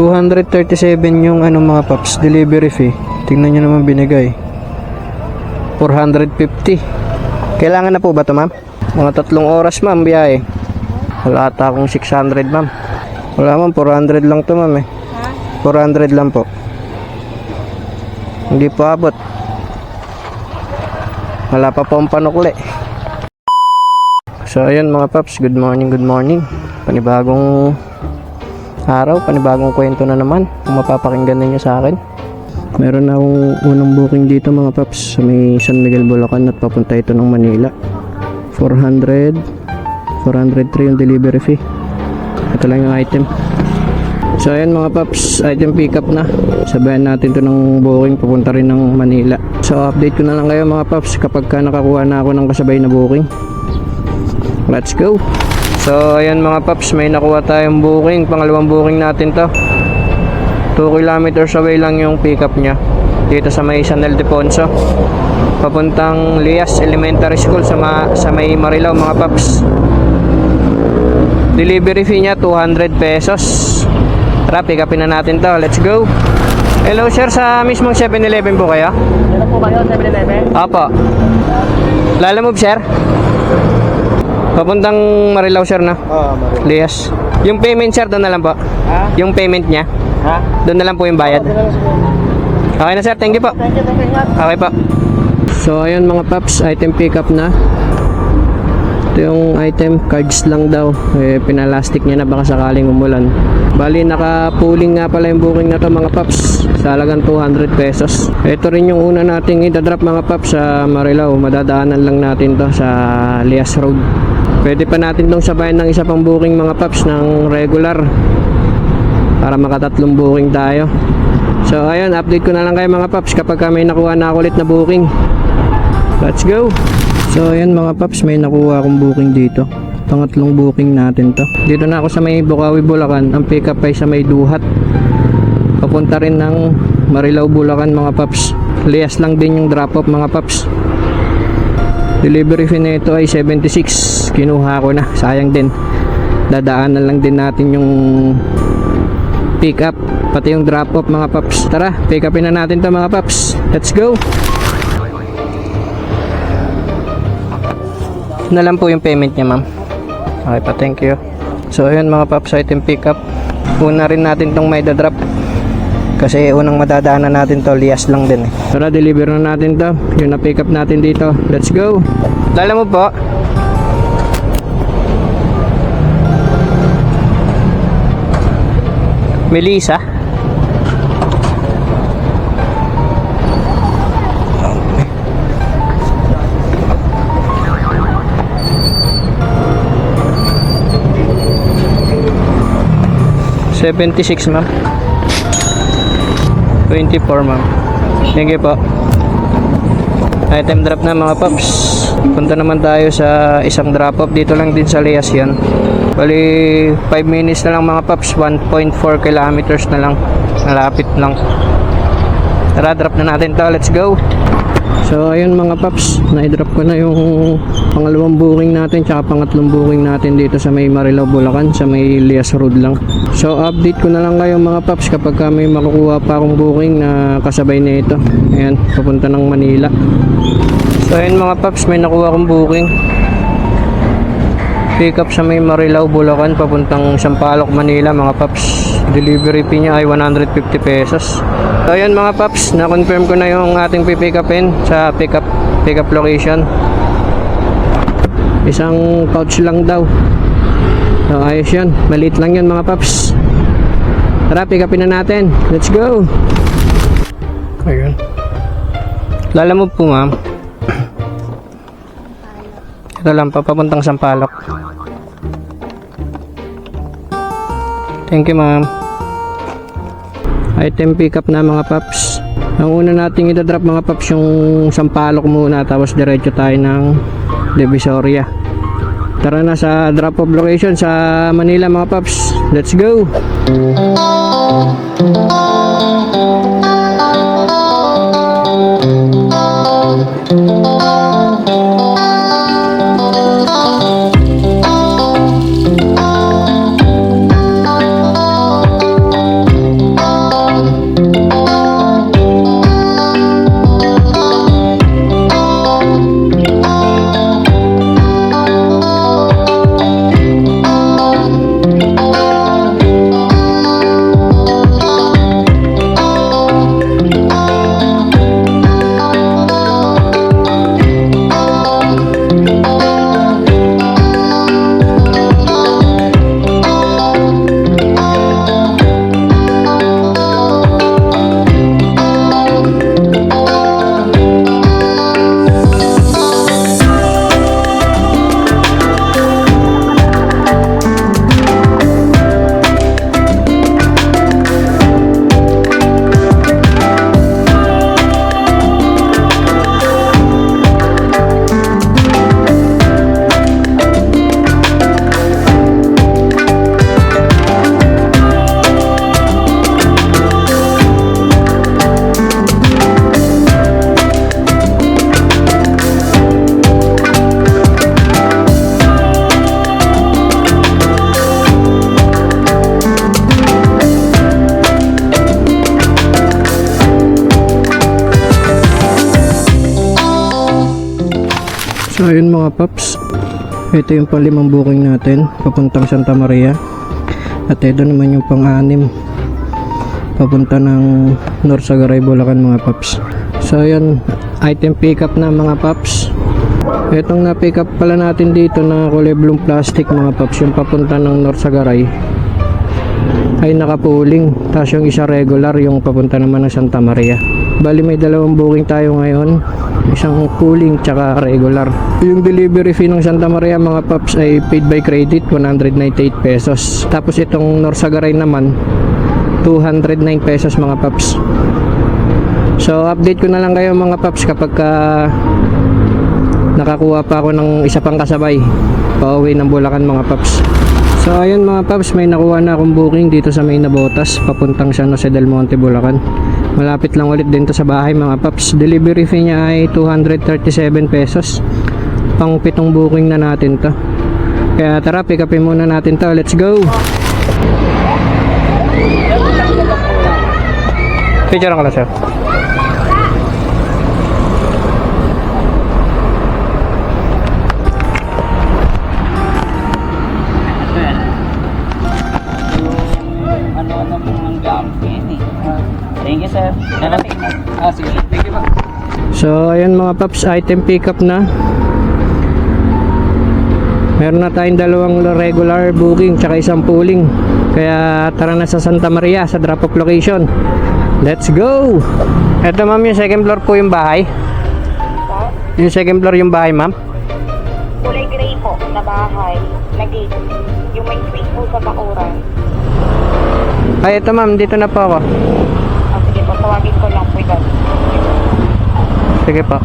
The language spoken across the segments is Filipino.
237 yung ano mga paps, delivery fee. Tingnan nyo naman binigay. 450. Kailangan na po ba ito ma'am? Mga 3 oras ma'am biyahe. Wala ata akong 600 ma'am. Wala ma'am, 400 lang to ma'am eh. 400 lang po. Hindi po abot. Wala pa po ang panukli. So ayun mga paps, good morning, good morning. Panibagong araw, panibagong kwento na naman kung mapapakinggan ninyo sa akin. Meron na akong unang booking dito mga paps sa may San Miguel, Bulacan at papunta ito ng Manila. 403 yung delivery fee. Ito lang yung item. So ayan mga paps, item pick up na. Sabayan natin to ng booking papunta rin ng Manila. So update ko na lang kayo mga paps kapag ka nakakuha na ako ng kasabay na booking. Let's go. So ayan mga paps, may nakuha tayong booking. Pangalawang booking natin to. 2 kilometers away lang yung pick up nya. Dito sa may San Ildefonso, papuntang Lias Elementary School sa may Marilao mga paps. Delivery fee nya 200 pesos. Tara, pick upin na natin to. Let's go. Hello sir, sa mismong 7-Eleven po kayo? Meron po kayo, 7-Eleven? Opo. Lalamove sir? Papuntang Marilao sir na? Oo, Marilao. Lias. Yung payment sir, doon na lang po. Ha? Yung payment nya, Ha? doon na lang po yung bayad. Okay na sir, thank you po. Thank you, ingat. Okay po. So ayun mga paps, item pick up na. Ito yung item, cards lang daw. Pinalastic niya na baka sakaling umulan. Bali naka-pooling nga pala yung booking na to mga paps. Sa halagang 200 pesos. Ito rin yung una nating itadrop mga paps sa Marilao. Madadaanan lang natin to sa Lias Road. Pwede pa natin tong sabayan ng isa pang booking mga paps ng regular. Para makatatlong booking tayo. So ayun, update ko na lang kayo mga paps kapag may nakuha na ako ulit na booking. Let's go. So ayan mga paps, may nakuha akong booking dito. Pangatlong booking natin to. Dito na ako sa may Bukawi, Bulacan. Ang pick up ay sa may Duhat. Papunta rin ng Marilao, Bulacan mga paps. Lias lang din yung drop off mga paps. Delivery fee na ito ay 76. Kinuha ko na, sayang din. Dadaanan lang din natin yung pick up pati yung drop off mga paps. Tara, pick upin na natin to mga paps. Let's go. Na lang po yung payment niya ma'am. Okay pa, thank you. So ayun mga paps, item pick up. Una rin natin tong may drop kasi unang madadaanan natin to, Lias lang din eh. Tara, deliver na natin to. Yung na pick up natin dito. Let's go. Dala mo po. Melissa. 76 ma'am. 24 ma'am. Thank you po. Item drop na mga paps. Punta naman tayo sa isang drop off. Dito lang din sa Lias yan. Bali 5 minutes na lang mga paps. 1.4 kilometers na lang. Malapit lang. Tara, drop na natin to. Let's go. So ayun mga paps, na-drop ko na yung pangalawang booking natin tsaka pangatlong booking natin dito sa may Marilao, Bulacan, sa may Lias Road lang. So update ko na lang kayo mga paps kapag may makukuha pa akong booking na kasabay na ito. Ayan, papunta ng Manila. So ayun mga paps, may nakuha akong booking. Pick up sa may Marilao, Bulacan, papuntang Sampaloc, Manila mga paps. Delivery fee niya ay 150 pesos. So ayun mga paps, na-confirm ko na yung ating pipick upin sa pick up location. Isang pouch lang daw. So ayos yun, maliit lang yun mga paps. Tara, pick upin na natin. Let's go. Ayun. Lalamove po ma'am. Ito lang, papuntang Sampaloc. Thank you ma'am. Item pick up na mga paps. Ang una nating itadrop mga paps yung Sampaloc muna, tapos diretso tayo ng Divisoria. Tara na sa drop off location sa Manila mga paps. Let's go. So ayun mga paps, ito yung pang-5 booking natin papuntang Santa Maria, at ito naman yung pang-6 papunta ng Norsagaray, Bulacan mga paps. So ayun, item pickup na mga paps. Itong na-pick up pala natin dito na kulay blue plastic mga paps, yung papunta ng Norsagaray ay nakapuling, tapos yung isa regular, yung papunta naman ng Santa Maria. Bali may 2 booking tayo ngayon, isang pooling tsaka regular. Yung delivery fee ng Santa Maria mga paps ay paid by credit, 198 pesos. Tapos itong Norsagaray naman 209 pesos mga paps. So update ko na lang kayo mga paps kapag nakakuha pa ako ng isa pang kasabay pauwi ng Bulacan mga paps. So ayun mga paps, may nakuha na akong booking dito sa May Nabotas papuntang San Jose del Monte, Bulacan. Malapit lang ulit din to sa bahay mga paps. Delivery fee niya ay 237 pesos. Pang 7 booking na natin to. Kaya tara, pick upin muna natin to. Let's go! Picture ko lang sir. Thank you, sir. Sige. Thank you, So ayan mga paps, item pickup na. Meron na tayong 2 regular booking tsaka isang pooling. Kaya tara na sa Santa Maria sa drop off location. Let's go! Eto ma'am, yung second floor po yung bahay. Yung second floor yung bahay ma'am. Kulay gray po na bahay, na gate. Yung may space po sa bakuran. Ay eto ma'am, dito na po ako. Sige po, tawagin ko lang po ito. Sige po.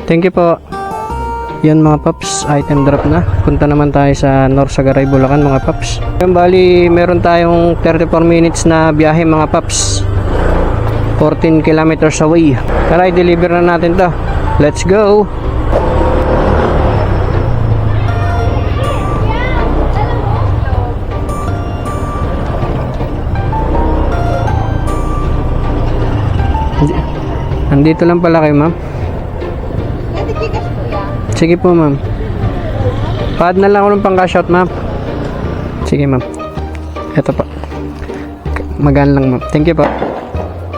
Thank you po. Yan mga paps, item drop na. Punta naman tayo sa Norsagaray, Bulacan mga paps. Yung bali, meron tayong 34 minutes na biyahe mga paps. 14 kilometers away. Tara, i-deliver na natin to. Let's go! Andito lang pala kayo ma'am. Sige po ma'am. Pad na lang ako ng pang cash out ma'am. Sige ma'am. Ito po. Magaan lang ma'am. Thank you po.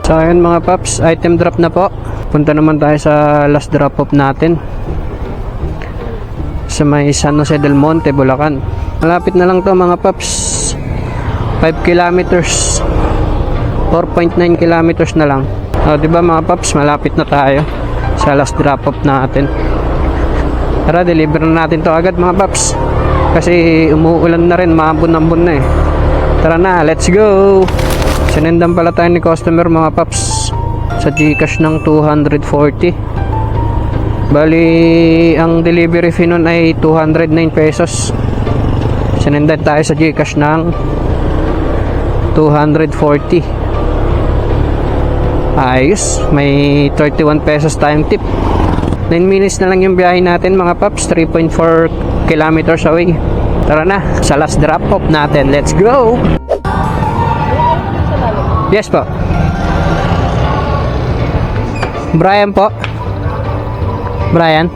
So ayun mga paps, item drop na po. Punta naman tayo sa last drop off natin sa may San Jose del Monte, Bulacan. Malapit na lang to mga paps. 5 kilometers, 4.9 kilometers na lang. O diba mga paps, malapit na tayo sa last drop off natin. Tara, deliver na natin to agad mga paps, kasi umuulan na rin, maambon-ambon na eh. Tara na, let's go! Sinendan pala tayo ni customer mga paps sa GCash ng 240. Bali ang delivery fee nun ay 209 pesos. Sinendan tayo sa GCash ng 240. Ayos, may 31 pesos time tip. 9 minutes na lang yung biyahe natin mga paps, 3.4 kilometers away. Tara na, sa last drop off natin. Let's go! Yes po. Brian po. Brian.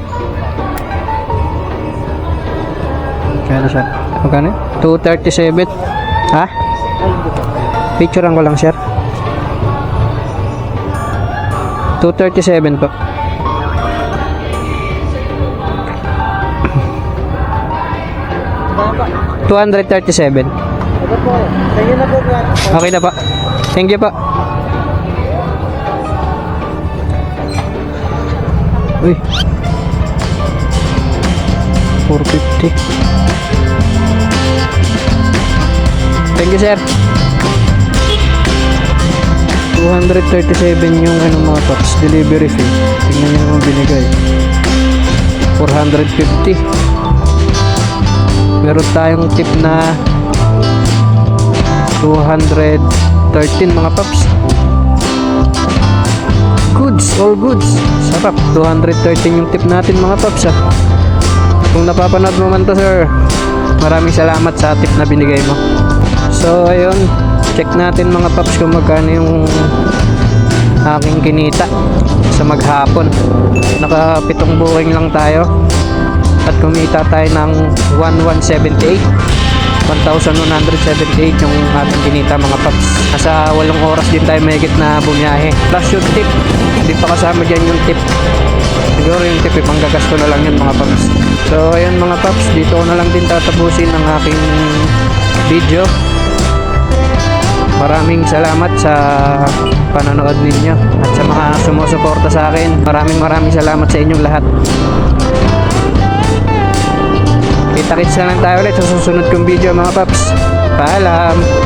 Kaya siya. Magkano? 237. Ha? Picturean ko lang sir. 237 po. $237. Okay na po. Thank you po. Uy. 450. Thank you sir. 237 yung ano mga tops, delivery fee. Tingnan nyo naman binigay. 450. Meron tayong tip na 213 mga paps. Goods, all goods. Sarap. 213 yung tip natin mga paps ah. Kung napapanood mo man to sir, maraming salamat sa tip na binigay mo. So ayun, check natin mga paps kung magkano yung aking kinita sa maghapon. Naka 7 booking lang tayo at kumita tayo ng 1178 yung ating kinita mga paps. Nasa 8 oras din tayo mahigit na bumiyahe plus yung tip, hindi pa kasama dyan yung tip. Siguro yung tip ipanggagasto na lang yun mga paps. So ayun mga paps, dito ko na lang din tatapusin ang aking video. Maraming salamat sa panonood ninyo at sa mga sumusuporta sa akin. Maraming salamat sa inyong lahat. Kita-kits na lang tayo ulit sa susunod kong video mga paps. Paalam!